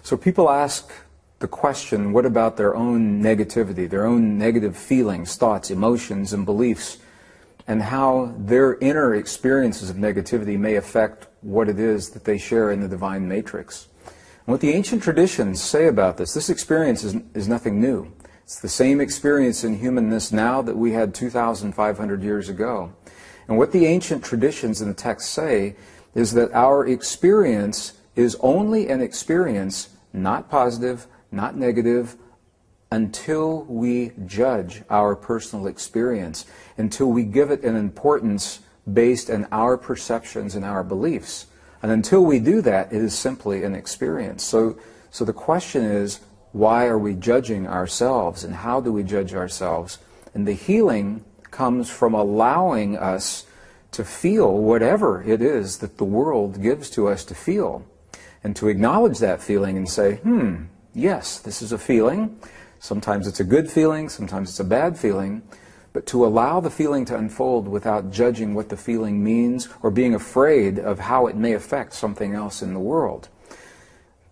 So people ask the question, what about their own negativity, their own negative feelings, thoughts, emotions, and beliefs, and how their inner experiences of negativity may affect what it is that they share in the divine matrix. And what the ancient traditions say about this experience is nothing new. It's the same experience in humanness now that we had 2,500 years ago. And what the ancient traditions in the text say is that our experience is only an experience, not positive, not negative, until we judge our personal experience, until we give it an importance based on our perceptions and our beliefs. And until we do that, it is simply an experience. So the question is, why are we judging ourselves, and how do we judge ourselves? And the healing comes from allowing us to feel whatever it is that the world gives to us to feel, and to acknowledge that feeling and say, yes, this is a feeling. Sometimes it's a good feeling, sometimes it's a bad feeling, but to allow the feeling to unfold without judging what the feeling means or being afraid of how it may affect something else in the world.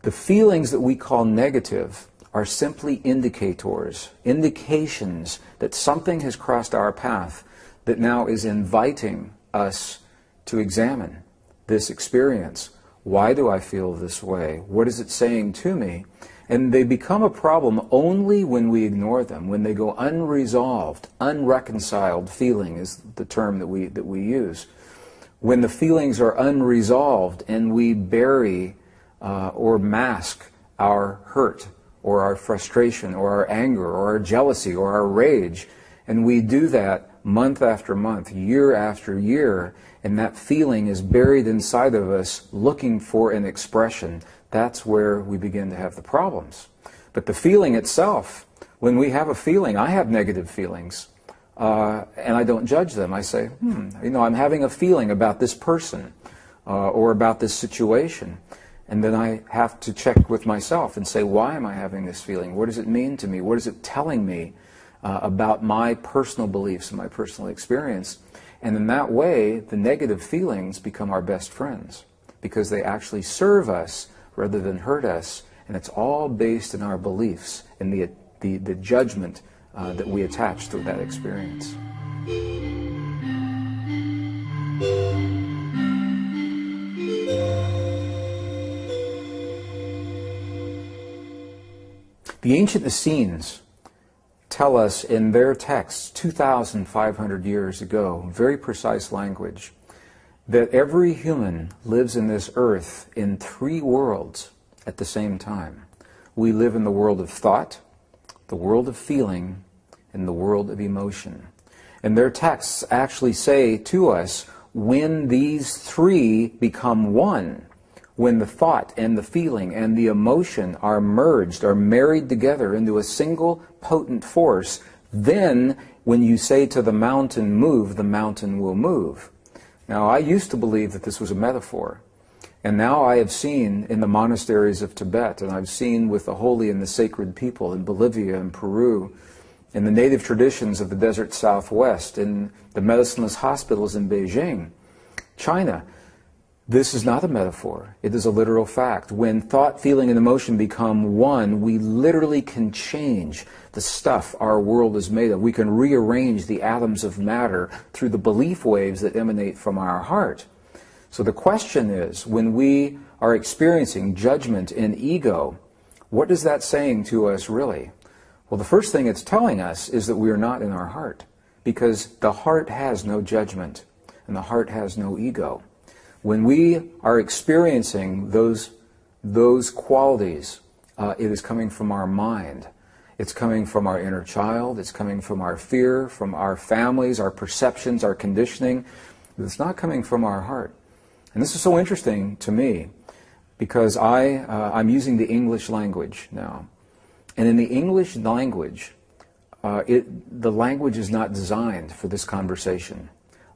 The feelings that we call negative are simply indicators, indications that something has crossed our path that now is inviting us to examine this experience. Why do I feel this way? What is it saying to me? And they become a problem only when we ignore them, when they go unresolved, unreconciled feeling is the term that we use. When the feelings are unresolved and we bury or mask our hurt or our frustration or our anger or our jealousy or our rage, and we do that month after month, year after year, and that feeling is buried inside of us looking for an expression, that's where we begin to have the problems. But the feeling itself, when we have a feeling, I have negative feelings, and I don't judge them. I say, I'm having a feeling about this person or about this situation. And then I have to check with myself and say, why am I having this feeling? What does it mean to me? What is it telling me about my personal beliefs and my personal experience? And in that way, the negative feelings become our best friends, because they actually serve us rather than hurt us, and it's all based in our beliefs and the judgment that we attach to that experience. The ancient Essenes tell us in their texts 2,500 years ago, very precise language, that every human lives in this earth in three worlds at the same time. We live in the world of thought, the world of feeling, and the world of emotion. And their texts actually say to us, when these three become one, when the thought and the feeling and the emotion are merged, are married together into a single potent force, then when you say to the mountain, move, the mountain will move. Now, I used to believe that this was a metaphor, and now I have seen in the monasteries of Tibet, and I've seen with the holy and the sacred people in Bolivia and Peru, in the native traditions of the desert Southwest, in the medicineless hospitals in Beijing, China. This is not a metaphor. It is a literal fact. When thought, feeling, and emotion become one, we literally can change the stuff our world is made of. We can rearrange the atoms of matter through the belief waves that emanate from our heart. So the question is, when we are experiencing judgment and ego, what is that saying to us really? Well, the first thing it's telling us is that we are not in our heart, because the heart has no judgment and the heart has no ego. When we are experiencing those qualities, it is coming from our mind. It's coming from our inner child. It's coming from our fear, from our families, our perceptions, our conditioning. It's not coming from our heart. And this is so interesting to me, because I'm using the English language now. And in the English language, the language is not designed for this conversation.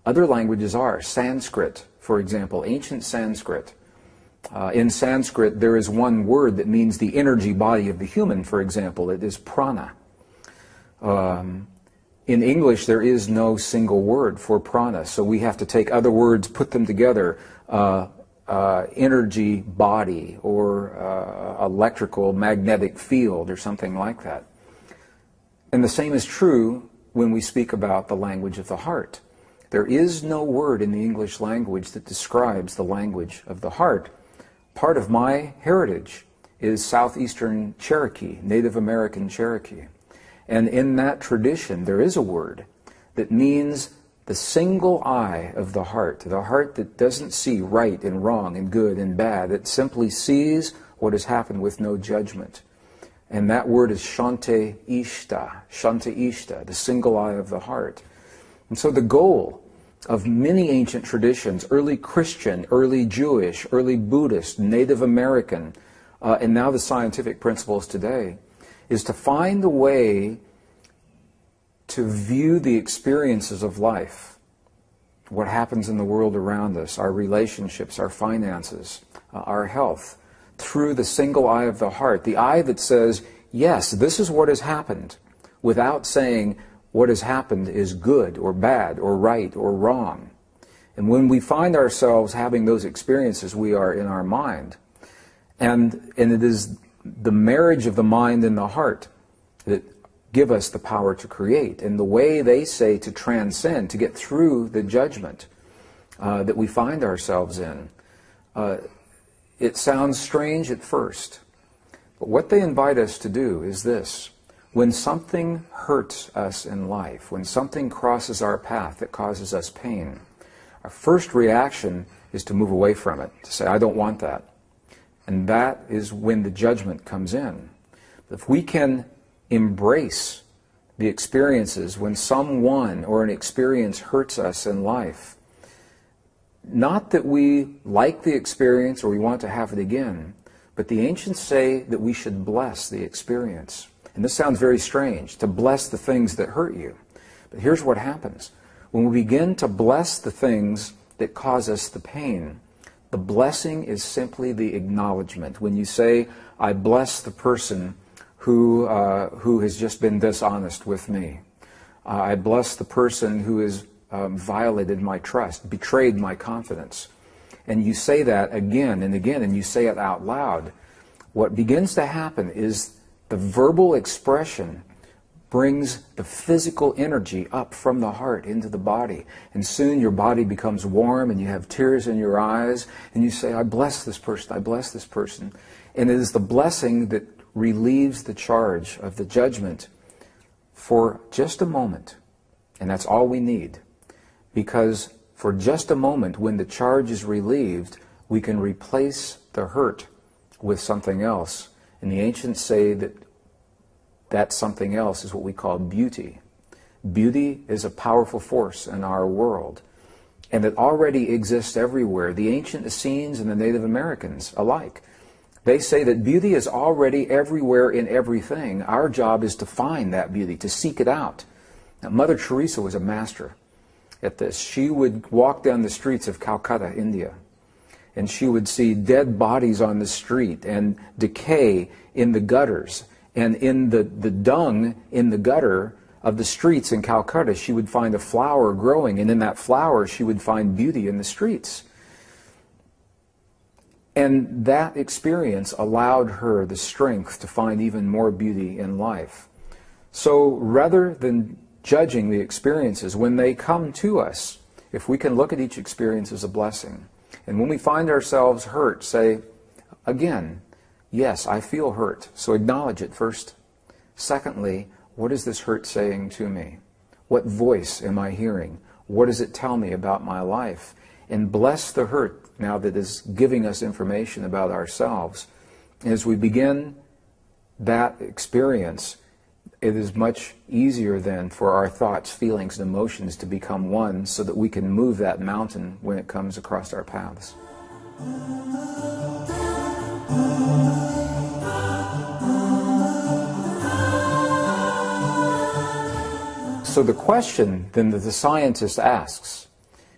Other languages are. Sanskrit, for example, ancient Sanskrit. In Sanskrit, there is one word that means the energy body of the human, for example. It is prana. In English, there is no single word for prana, so we have to take other words, put them together. energy body or electrical magnetic field or something like that. And the same is true when we speak about the language of the heart. There is no word in the English language that describes the language of the heart. Part of my heritage is Southeastern Cherokee, Native American Cherokee. And in that tradition, there is a word that means the single eye of the heart that doesn't see right and wrong and good and bad. It simply sees what has happened with no judgment. And that word is Shante Ishta, the single eye of the heart. And so the goal of many ancient traditions, early Christian, early Jewish, early Buddhist, Native American, and now the scientific principles today, is to find a way to view the experiences of life, what happens in the world around us, our relationships, our finances, our health, through the single eye of the heart, the eye that says, yes, this is what has happened, without saying what has happened is good or bad or right or wrong. And when we find ourselves having those experiences, we are in our mind. And it is the marriage of the mind and the heart that give us the power to create. And the way they say to transcend, to get through the judgment that we find ourselves in, it sounds strange at first. But what they invite us to do is this. When something hurts us in life, when something crosses our path that causes us pain, our first reaction is to move away from it, to say, I don't want that. And that is when the judgment comes in. If we can embrace the experiences when someone or an experience hurts us in life, not that we like the experience or we want to have it again, but the ancients say that we should bless the experience. And this sounds very strange, to bless the things that hurt you. But here's what happens. When we begin to bless the things that cause us the pain, the blessing is simply the acknowledgement. When you say, I bless the person who has just been dishonest with me. I bless the person who has violated my trust, betrayed my confidence. And you say that again and again, and you say it out loud. What begins to happen is the verbal expression brings the physical energy up from the heart into the body. And soon your body becomes warm and you have tears in your eyes and you say, I bless this person, I bless this person. And it is the blessing that relieves the charge of the judgment for just a moment. And that's all we need. Because for just a moment, when the charge is relieved, we can replace the hurt with something else. And the ancients say that that something else is what we call beauty. Beauty is a powerful force in our world, and it already exists everywhere. The ancient Essenes and the Native Americans alike, they say that beauty is already everywhere in everything. Our job is to find that beauty, to seek it out. Now, Mother Teresa was a master at this. She would walk down the streets of Calcutta, India, and she would see dead bodies on the street and decay in the gutters. And in the dung in the gutter of the streets in Calcutta, she would find a flower growing, and in that flower she would find beauty in the streets. And that experience allowed her the strength to find even more beauty in life. So rather than judging the experiences, when they come to us, if we can look at each experience as a blessing, and when we find ourselves hurt, say, again, yes, I feel hurt, so acknowledge it first. Secondly, what is this hurt saying to me? What voice am I hearing? What does it tell me about my life? And bless the hurt now that is giving us information about ourselves. As we begin that experience, it is much easier then for our thoughts, feelings, and emotions to become one so that we can move that mountain when it comes across our paths. So the question then that the scientist asks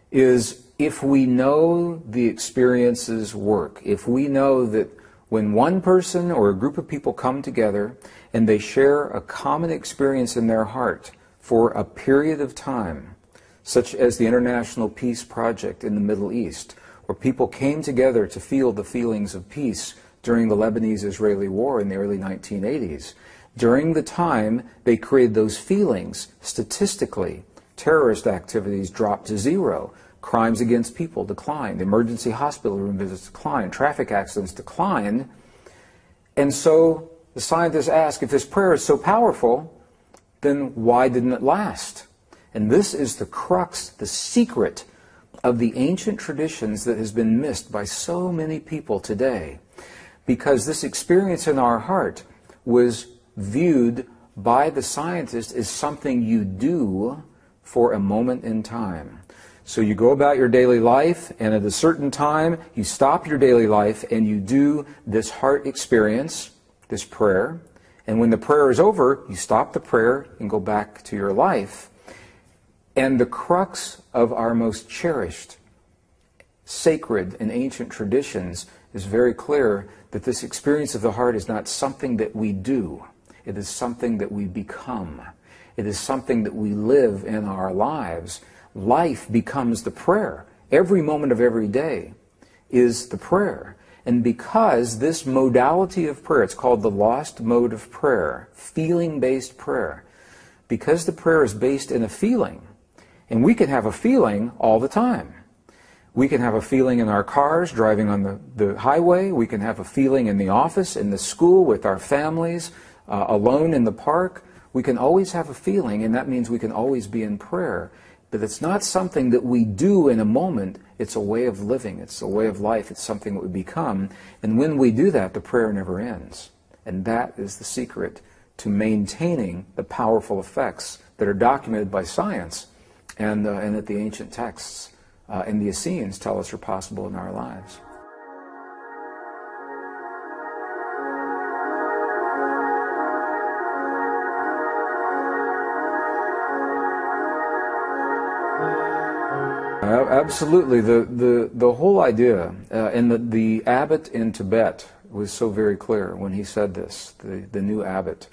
is, if we know the experiences work, if we know that when one person or a group of people come together and they share a common experience in their heart for a period of time, such as the International Peace Project in the Middle East, where people came together to feel the feelings of peace during the Lebanese-Israeli War in the early 1980s. During the time they created those feelings, statistically, terrorist activities dropped to zero. Crimes against people declined. Emergency hospital room visits declined. Traffic accidents declined. And so the scientists ask, if this prayer is so powerful, then why didn't it last? And this is the crux, the secret of the ancient traditions that has been missed by so many people today. Because this experience in our heart was viewed by the scientists as something you do for a moment in time. So you go about your daily life, and at a certain time, you stop your daily life and you do this heart experience, this prayer. And when the prayer is over, you stop the prayer and go back to your life. And the crux of our most cherished, sacred, and ancient traditions is very clear that this experience of the heart is not something that we do. It is something that we become. It is something that we live in our lives. Life becomes the prayer. Every moment of every day is the prayer. And because this modality of prayer, it's called the lost mode of prayer, feeling-based prayer, because the prayer is based in a feeling, and we can have a feeling all the time. We can have a feeling in our cars, driving on the highway. We can have a feeling in the office, in the school, with our families, alone in the park. We can always have a feeling, and that means we can always be in prayer. But it's not something that we do in a moment. It's a way of living. It's a way of life. It's something that we become. And when we do that, the prayer never ends. And that is the secret to maintaining the powerful effects that are documented by science and that the ancient texts and the Essenes tell us are possible in our lives. Absolutely. The whole idea, and the abbot in Tibet was so very clear when he said this, the new abbot.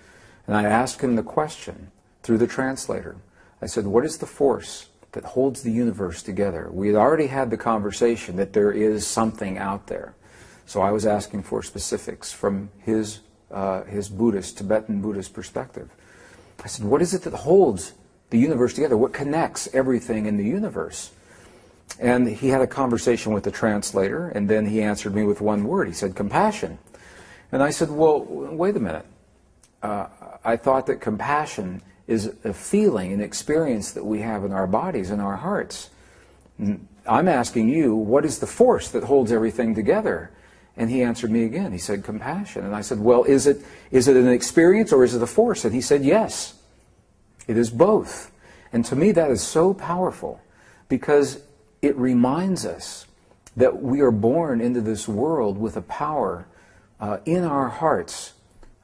And I asked him the question through the translator. I said, what is the force that holds the universe together? We had already had the conversation that there is something out there. So I was asking for specifics from his Buddhist, Tibetan Buddhist perspective. I said, what is it that holds the universe together? What connects everything in the universe? And he had a conversation with the translator, and then he answered me with one word. He said, compassion. And I said, well, wait a minute. I thought that compassion is a feeling, an experience that we have in our bodies, in our hearts. I'm asking you, what is the force that holds everything together? And he answered me again. He said, compassion. And I said, well, is it an experience or is it a force? And he said, yes, it is both. And to me, that is so powerful because it reminds us that we are born into this world with a power in our hearts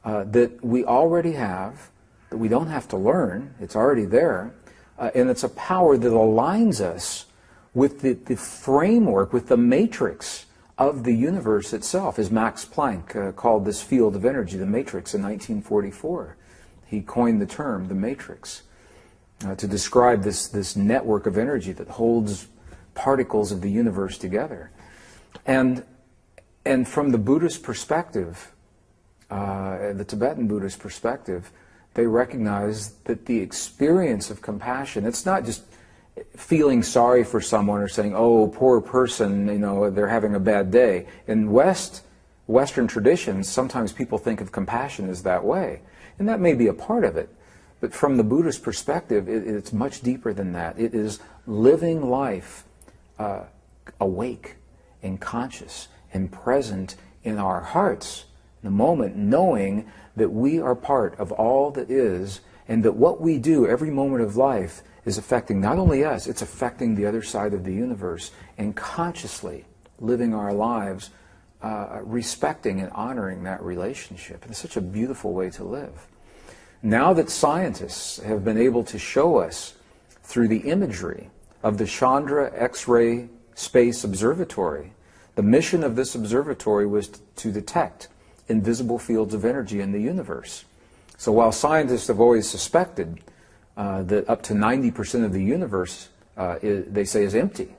that we already have, that we don't have to learn. It's already there. And it's a power that aligns us with the framework, with the matrix of the universe itself, as Max Planck called this field of energy, the matrix, in 1944. He coined the term, the matrix, to describe this network of energy that holds particles of the universe together. And from the Buddhist perspective, the Tibetan Buddhist perspective, they recognize that the experience of compassion, it's not just feeling sorry for someone or saying, oh, poor person, you know, they're having a bad day. In Western traditions, sometimes people think of compassion as that way. And that may be a part of it. But from the Buddhist perspective, it's much deeper than that. It is living life awake and conscious and present in our hearts in the moment, knowing that we are part of all that is, and that what we do every moment of life is affecting not only us, it's affecting the other side of the universe, and consciously living our lives respecting and honoring that relationship. And it's such a beautiful way to live. Now that scientists have been able to show us through the imagery of the Chandra X-ray Space Observatory, the mission of this observatory was to detect invisible fields of energy in the universe. So while scientists have always suspected that up to 90% of the universe, they say, is empty,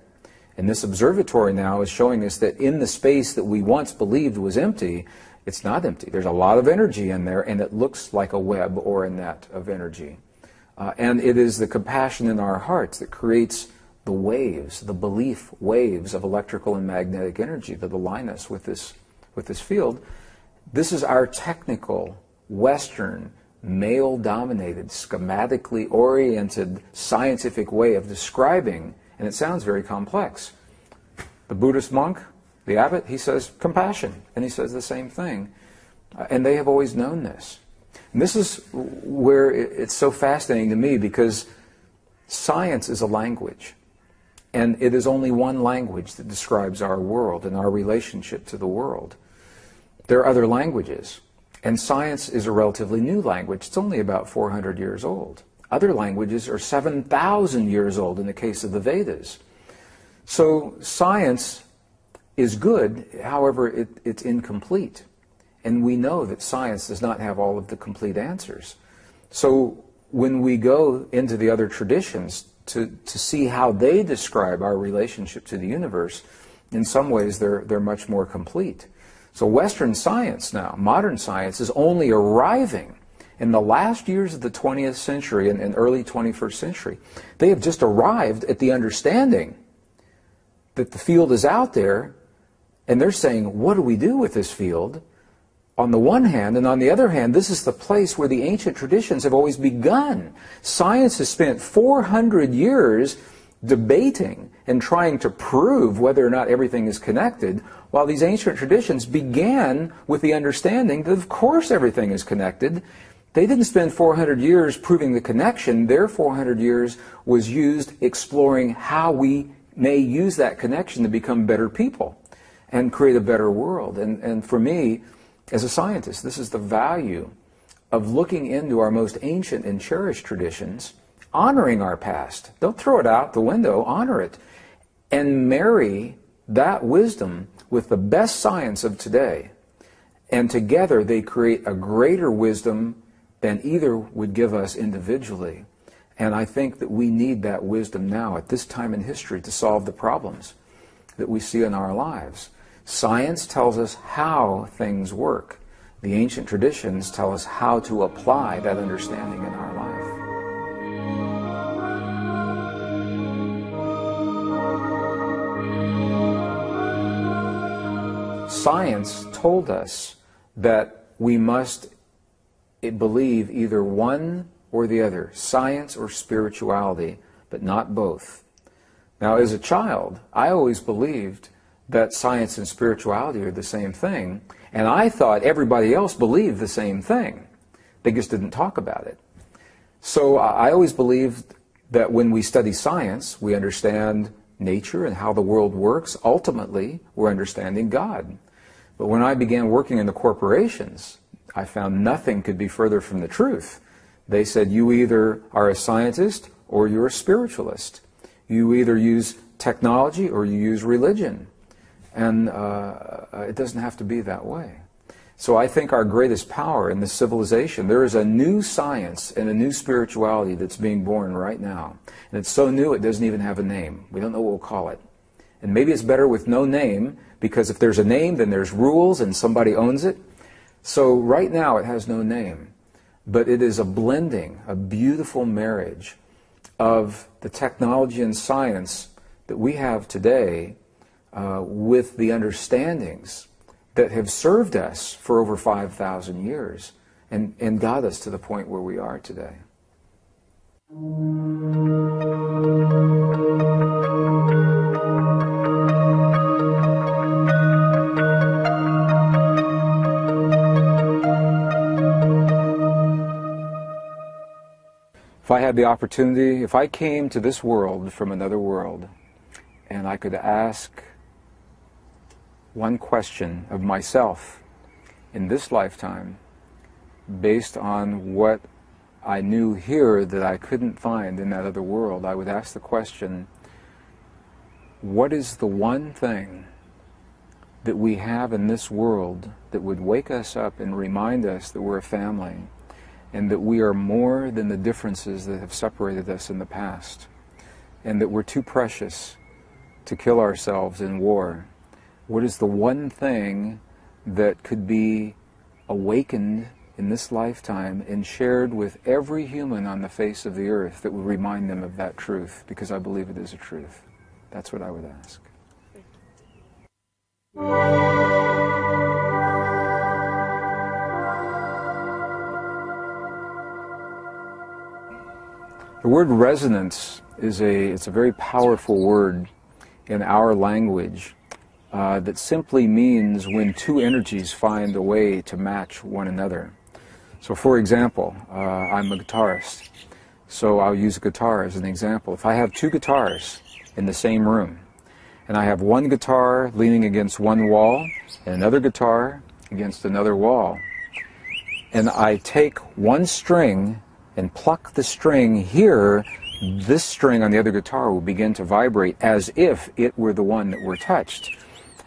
And this observatory now is showing us that in the space that we once believed was empty, it's not empty. There's a lot of energy in there, and it looks like a web or a net of energy. And it is the compassion in our hearts that creates the waves, the belief waves of electrical and magnetic energy that align us with this field. This is our technical, Western, male-dominated, schematically oriented, scientific way of describing, and it sounds very complex. The Buddhist monk, the abbot, he says compassion, and he says the same thing. And they have always known this. And this is where it's so fascinating to me, because science is a language. And it is only one language that describes our world and our relationship to the world. There are other languages. And science is a relatively new language. It's only about 400 years old. Other languages are 7,000 years old in the case of the Vedas. So science is good, however, it's incomplete. And we know that science does not have all of the complete answers. So when we go into the other traditions to see how they describe our relationship to the universe, in some ways they're much more complete. So Western science now, modern science, is only arriving in the last years of the 20th century and early 21st century. They have just arrived at the understanding that the field is out there, and they're saying, what do we do with this field? On the one hand, and on the other hand, this is the place where the ancient traditions have always begun. Science has spent 400 years debating and trying to prove whether or not everything is connected, while these ancient traditions began with the understanding that of course everything is connected. They didn't spend 400 years proving the connection. Their 400 years was used exploring how we may use that connection to become better people and create a better world. And for me, as a scientist, this is the value of looking into our most ancient and cherished traditions, honoring our past. Don't throw it out the window, honor it, and marry that wisdom with the best science of today. And together they create a greater wisdom than either would give us individually. And I think that we need that wisdom now at this time in history to solve the problems that we see in our lives. Science tells us how things work. The ancient traditions tell us how to apply that understanding in our life. Science told us that we must believe either one or the other, science or spirituality, but not both. Now, as a child, I always believed that science and spirituality are the same thing, and I thought everybody else believed the same thing. They just didn't talk about it. So I always believed that when we study science, we understand nature and how the world works. Ultimately, we're understanding God. But when I began working in the corporations, I found nothing could be further from the truth. They said, you either are a scientist or you're a spiritualist. You either use technology or you use religion. And it doesn't have to be that way. So I think our greatest power in this civilization, there is a new science and a new spirituality that's being born right now. And it's so new it doesn't even have a name. We don't know what we'll call it. And maybe it's better with no name, because if there's a name, then there's rules and somebody owns it. So right now it has no name. But it is a blending, a beautiful marriage of the technology and science that we have today with the understandings that have served us for over 5,000 years and got us to the point where we are today. If I had the opportunity, if I came to this world from another world, and I could ask one question of myself in this lifetime, based on what I knew here that I couldn't find in that other world, I would ask the question, what is the one thing that we have in this world that would wake us up and remind us that we're a family, and that we are more than the differences that have separated us in the past, and that we're too precious to kill ourselves in war? What is the one thing that could be awakened in this lifetime and shared with every human on the face of the earth that would remind them of that truth? Because I believe it is a truth. That's what I would ask. The word resonance is it's a very powerful word in our language that simply means when two energies find a way to match one another. So for example, I'm a guitarist, so I'll use a guitar as an example. If I have two guitars in the same room, and I have one guitar leaning against one wall and another guitar against another wall, and I take one string and pluck the string here, this string on the other guitar will begin to vibrate as if it were the one that were touched.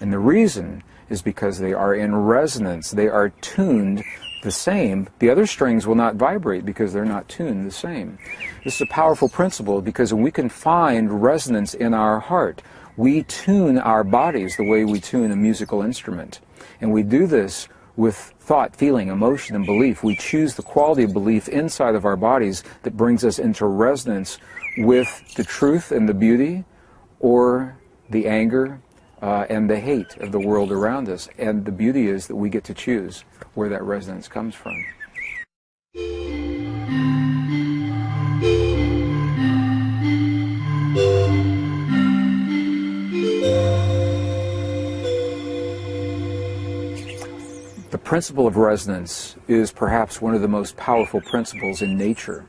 And the reason is because they are in resonance. They are tuned the same. The other strings will not vibrate because they're not tuned the same. This is a powerful principle because when we can find resonance in our heart, we tune our bodies the way we tune a musical instrument. And we do this with thought, feeling, emotion, and belief. We choose the quality of belief inside of our bodies that brings us into resonance with the truth and the beauty, or the anger and the hate of the world around us. And the beauty is that we get to choose where that resonance comes from. The principle of resonance is perhaps one of the most powerful principles in nature,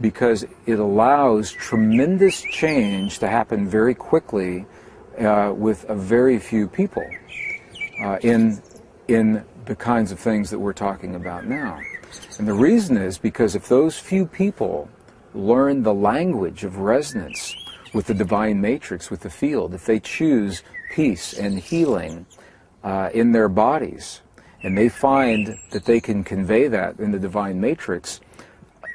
because it allows tremendous change to happen very quickly with a very few people in the kinds of things that we're talking about now. And the reason is because if those few people learn the language of resonance with the divine matrix, with the field, if they choose peace and healing in their bodies, and they find that they can convey that in the divine matrix,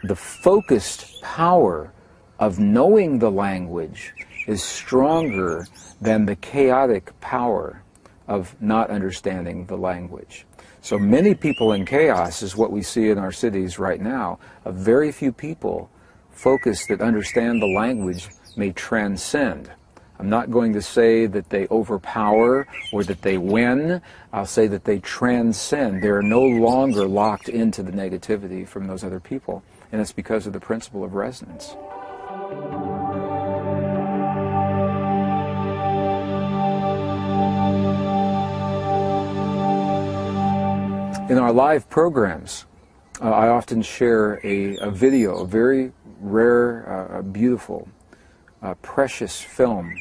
the focused power of knowing the language is stronger than the chaotic power of not understanding the language. So many people in chaos is what we see in our cities right now. A very few people focused that understand the language may transcend. I'm not going to say that they overpower or that they win. I'll say that they transcend. They're no longer locked into the negativity from those other people. And it's because of the principle of resonance. In our live programs, I often share a video, a very rare, beautiful, precious film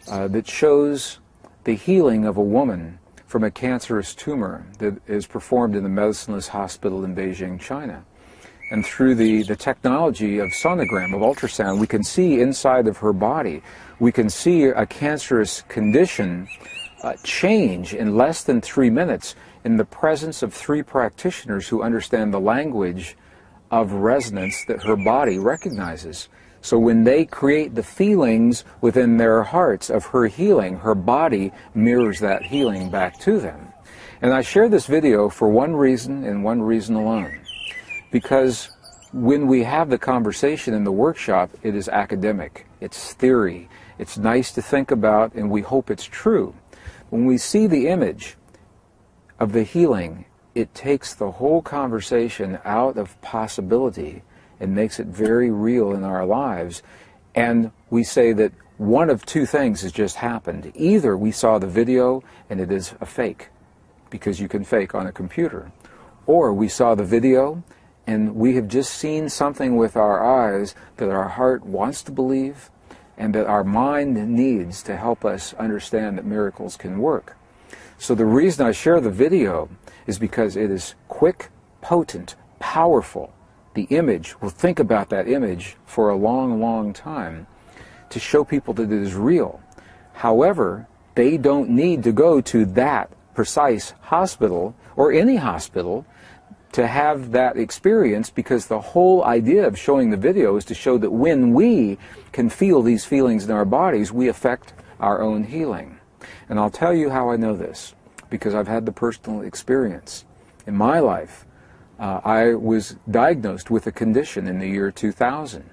that shows the healing of a woman from a cancerous tumor that is performed in the medicineless hospital in Beijing, China. And through the technology of sonogram, of ultrasound, we can see inside of her body, we can see a cancerous condition change in less than 3 minutes in the presence of 3 practitioners who understand the language of resonance that her body recognizes. So when they create the feelings within their hearts of her healing, her body mirrors that healing back to them. And I share this video for one reason and one reason alone. Because when we have the conversation in the workshop, it is academic, it's theory, it's nice to think about, and we hope it's true. When we see the image of the healing, it takes the whole conversation out of possibility and makes it very real in our lives. And we say that one of 2 things has just happened. Either we saw the video and it is a fake, because you can fake on a computer, or we saw the video and we have just seen something with our eyes that our heart wants to believe and that our mind needs to help us understand that miracles can work. So the reason I share the video is because it is quick, potent, powerful. The image, we'll think about that image for a long, long time to show people that it is real. However, they don't need to go to that precise hospital or any hospital to have that experience, because the whole idea of showing the video is to show that when we can feel these feelings in our bodies, we affect our own healing. And I'll tell you how I know this, because I've had the personal experience. In my life, I was diagnosed with a condition in the year 2000.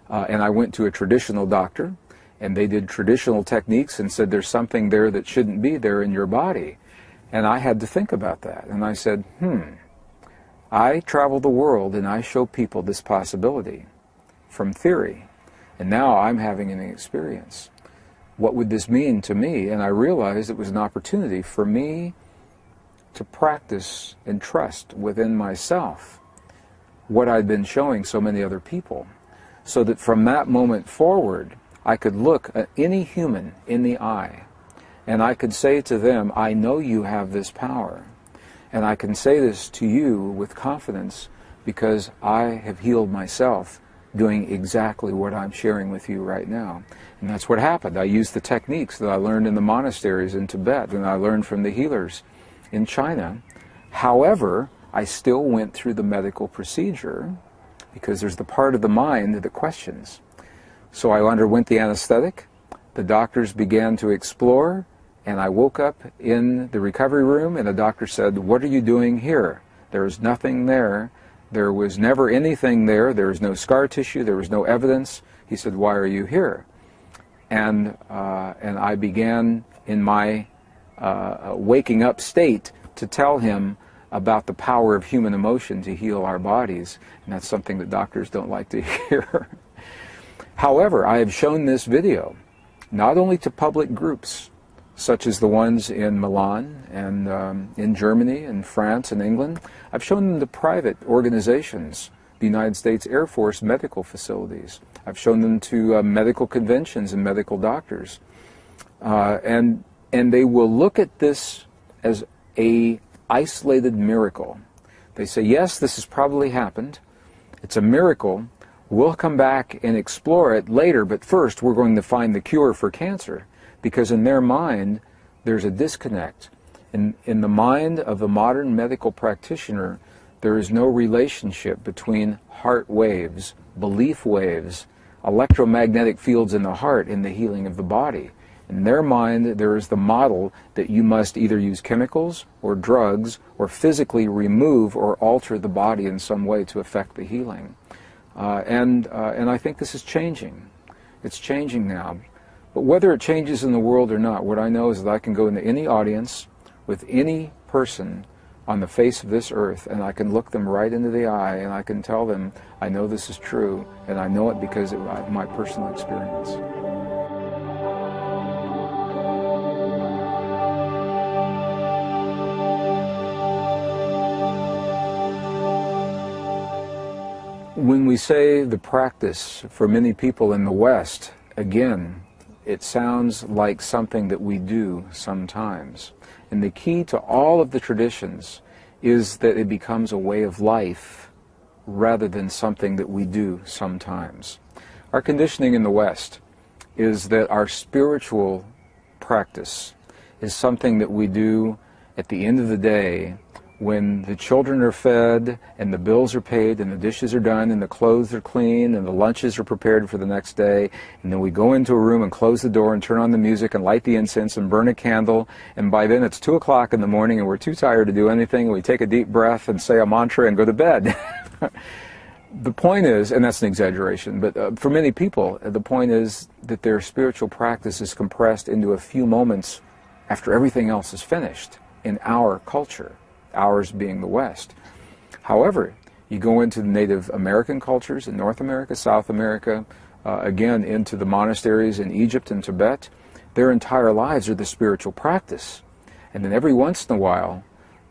And I went to a traditional doctor, and they did traditional techniques and said there's something there that shouldn't be there in your body. And I had to think about that. And I said, I travel the world and I show people this possibility from theory. And now I'm having an experience. What would this mean to me? And I realized it was an opportunity for me to practice and trust within myself what I'd been showing so many other people, so that from that moment forward, I could look at any human in the eye, and I could say to them, I know you have this power, and I can say this to you with confidence because I have healed myself doing exactly what I'm sharing with you right now. And that's what happened. I used the techniques that I learned in the monasteries in Tibet and I learned from the healers in China. However, I still went through the medical procedure because there's the part of the mind that questions. So I underwent the anesthetic, the doctors began to explore, and I woke up in the recovery room and the doctor said, "What are you doing here? There is nothing there. There was never anything there. There was no scar tissue. There was no evidence." He said, "Why are you here?" And I began in my waking up state to tell him about the power of human emotion to heal our bodies. And that's something that doctors don't like to hear. However, I have shown this video not only to public groups, such as the ones in Milan and in Germany and France and England. I've shown them to private organizations, the United States Air Force medical facilities. I've shown them to medical conventions and medical doctors. And they will look at this as a isolated miracle. They say, yes, this has probably happened. It's a miracle. We'll come back and explore it later, but first we're going to find the cure for cancer. Because in their mind, there's a disconnect. In the mind of a modern medical practitioner, there is no relationship between heart waves, belief waves, electromagnetic fields in the heart, and the healing of the body. In their mind, there is the model that you must either use chemicals or drugs or physically remove or alter the body in some way to affect the healing. And I think this is changing. It's changing now. But whether it changes in the world or not, what I know is that I can go into any audience with any person on the face of this earth, and I can look them right into the eye, and I can tell them, I know this is true, and I know it because of my personal experience. When we say the practice for many people in the West, again, it sounds like something that we do sometimes. And the key to all of the traditions is that it becomes a way of life rather than something that we do sometimes. Our conditioning in the West is that our spiritual practice is something that we do at the end of the day when the children are fed and the bills are paid and the dishes are done and the clothes are clean and the lunches are prepared for the next day, and then we go into a room and close the door and turn on the music and light the incense and burn a candle, and by then it's 2 o'clock in the morning and we're too tired to do anything, and we take a deep breath and say a mantra and go to bed. The point is, and that's an exaggeration, but for many people the point is that their spiritual practice is compressed into a few moments after everything else is finished in our culture. Ours being the West. However, you go into the Native American cultures in North America, South America, again into the monasteries in Egypt and Tibet, their entire lives are the spiritual practice. And then every once in a while,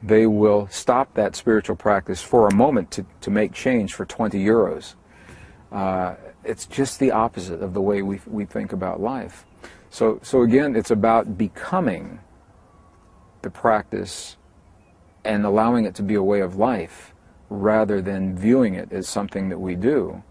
they will stop that spiritual practice for a moment to make change for 20 euros. It's just the opposite of the way we think about life. So again, it's about becoming the practice and allowing it to be a way of life rather than viewing it as something that we do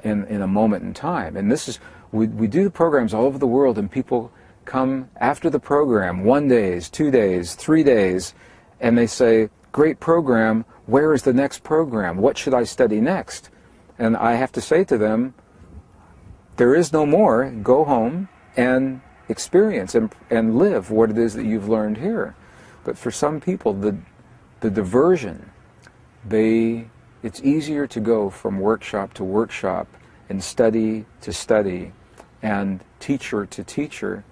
in a moment in time. And this is, we do the programs all over the world, and people come after the program, 1 day, 2 days, 3 days, and they say, great program, where is the next program? What should I study next? And I have to say to them, there is no more. Go home and experience and live what it is that you've learned here. But for some people, the diversion, it's easier to go from workshop to workshop and study to study and teacher to teacher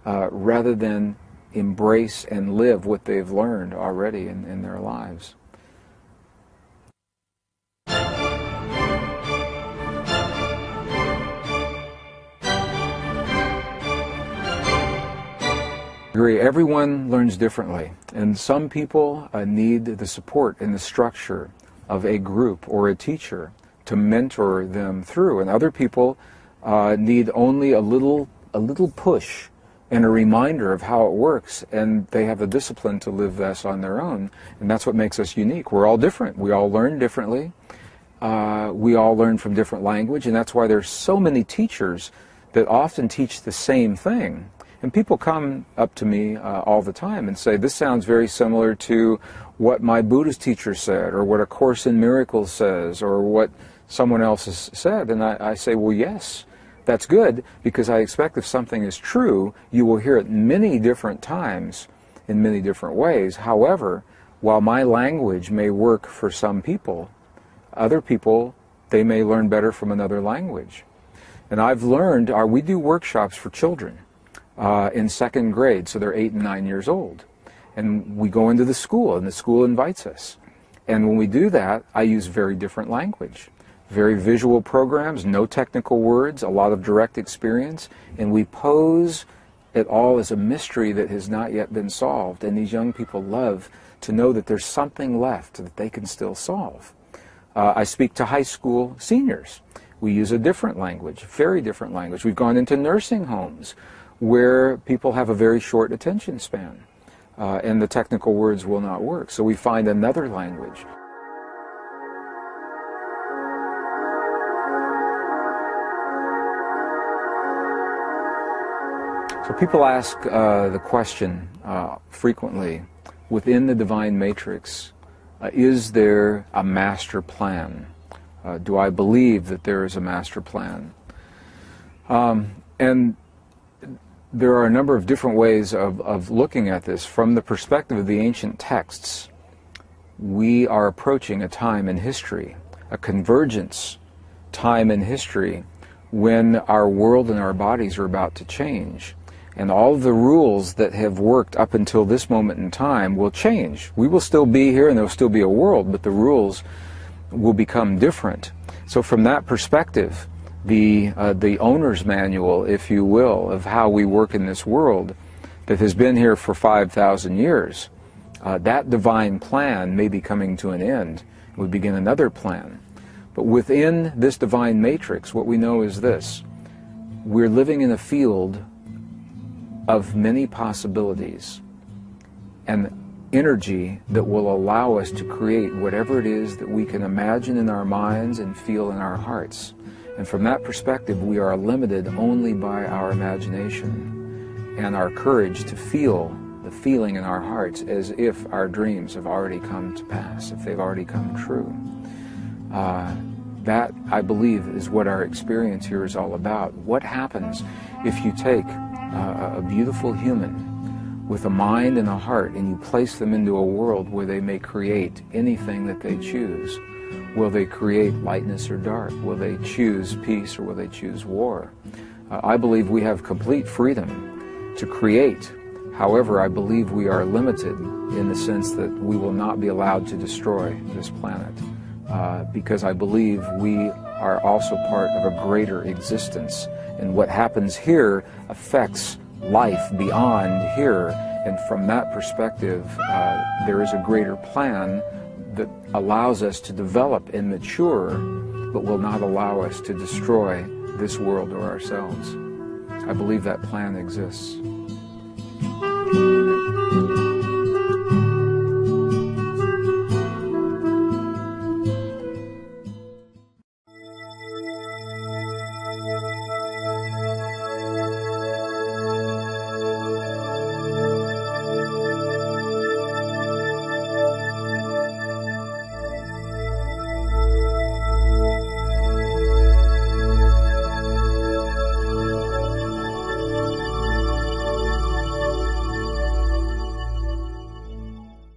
rather than embrace and live what they've learned already in their lives. Everyone learns differently, and some people need the support and the structure of a group or a teacher to mentor them through, and other people need only a little push and a reminder of how it works, and they have the discipline to live this on their own, and that's what makes us unique. We're all different. We all learn differently. We all learn from different language, and that's why there's so many teachers that often teach the same thing. And people come up to me all the time and say, this sounds very similar to what my Buddhist teacher said, or what A Course in Miracles says, or what someone else has said. And I say, well, yes, that's good, because I expect if something is true, you will hear it many different times in many different ways. However, while my language may work for some people, other people, they may learn better from another language. And I've learned, we do workshops for children in second grade, so they're 8 and 9 years old. And we go into the school, and the school invites us. And when we do that, I use very different language. Very visual programs, no technical words, a lot of direct experience, and we pose it all as a mystery that has not yet been solved. And these young people love to know that there's something left that they can still solve. I speak to high school seniors. We use a different language, very different language. We've gone into nursing homes where people have a very short attention span, and the technical words will not work. So we find another language. So people ask the question frequently, within the divine matrix, is there a master plan? Do I believe that there is a master plan? And there are a number of different ways of looking at this. From the perspective of the ancient texts, we are approaching a time in history, a convergence time in history, when our world and our bodies are about to change. And all of the rules that have worked up until this moment in time will change. We will still be here and there will still be a world, but the rules will become different. So from that perspective, the owner's manual, if you will, of how we work in this world that has been here for 5,000 years, that divine plan may be coming to an end. We begin another plan. But within this divine matrix, what we know is this: we're living in a field of many possibilities and energy that will allow us to create whatever it is that we can imagine in our minds and feel in our hearts. And from that perspective, we are limited only by our imagination and our courage to feel the feeling in our hearts as if our dreams have already come to pass, if they've already come true. That, I believe, is what our experience here is all about. What happens if you take a beautiful human with a mind and a heart and you place them into a world where they may create anything that they choose? Will they create lightness or dark? Will they choose peace or will they choose war? I believe we have complete freedom to create. However, I believe we are limited in the sense that we will not be allowed to destroy this planet, because I believe we are also part of a greater existence, and what happens here affects life beyond here. And from that perspective, there is a greater plan that allows us to develop and mature, but will not allow us to destroy this world or ourselves. I believe that plan exists.